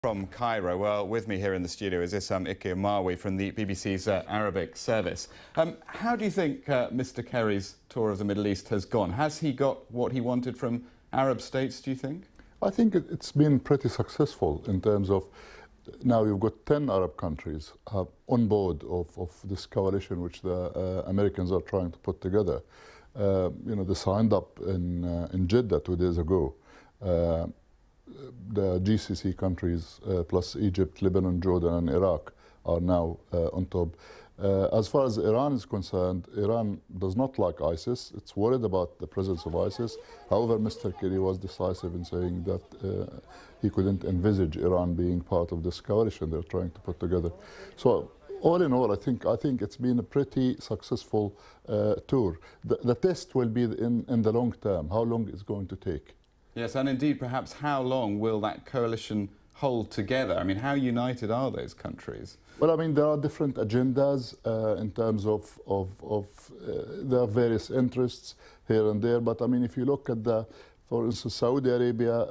From Cairo. Well, with me here in the studio is Issam Ikee Marwi from the BBC's Arabic service. How do you think Mr. Kerry's tour of the Middle East has gone? Has he got what he wanted from Arab states, do you think? I think it's been pretty successful in terms of now you've got 10 Arab countries on board of this coalition which the Americans are trying to put together. They signed up in Jeddah 2 days ago. The GCC countries plus Egypt, Lebanon, Jordan and Iraq are now on top. As far as Iran is concerned, Iran does not like ISIS. It's worried about the presence of ISIS. However, Mr. Kerry was decisive in saying that he couldn't envisage Iran being part of this coalition they're trying to put together. So all in all, I think it's been a pretty successful tour. The test will be in the long term, how long it's going to take. Yes, and indeed, perhaps how long will that coalition hold together? I mean, how united are those countries? Well, I mean, there are different agendas in terms of there are various interests here and there. But I mean, if you look at for instance, Saudi Arabia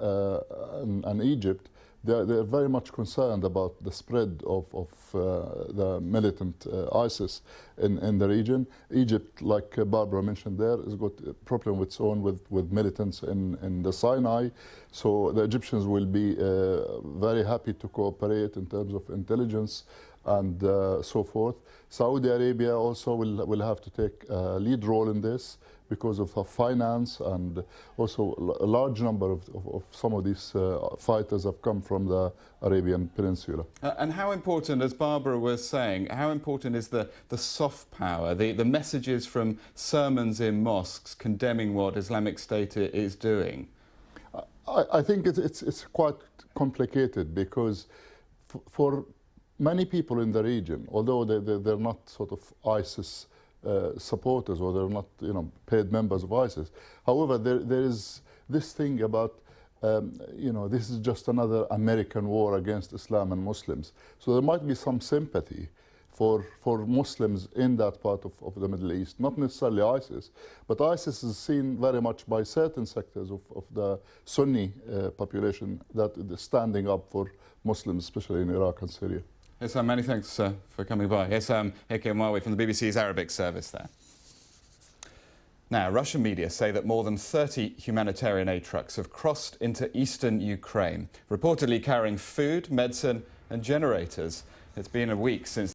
and Egypt, they're very much concerned about the spread of the militant ISIS in the region. Egypt, like Barbara mentioned there, has got a problem of its own with militants in the Sinai. So the Egyptians will be very happy to cooperate in terms of intelligence and so forth. Saudi Arabia also will have to take a lead role in this because of her finance, and also a large number of some of these fighters have come from the Arabian Peninsula. And how important, as Barbara was saying, how important is the soft power, the messages from sermons in mosques condemning what Islamic State is doing? I think it's quite complicated because for many people in the region, although they're not sort of ISIS supporters, or they're not, paid members of ISIS. However, there is this thing about, this is just another American war against Islam and Muslims. So there might be some sympathy for Muslims in that part of the Middle East, not necessarily ISIS, but ISIS is seen very much by certain sectors of the Sunni population that is standing up for Muslims, especially in Iraq and Syria. Issam, many thanks for coming by. Issam Ikee Marwi from the BBC's Arabic service there. Now, Russian media say that more than 30 humanitarian aid trucks have crossed into eastern Ukraine, reportedly carrying food, medicine and generators. It's been a week since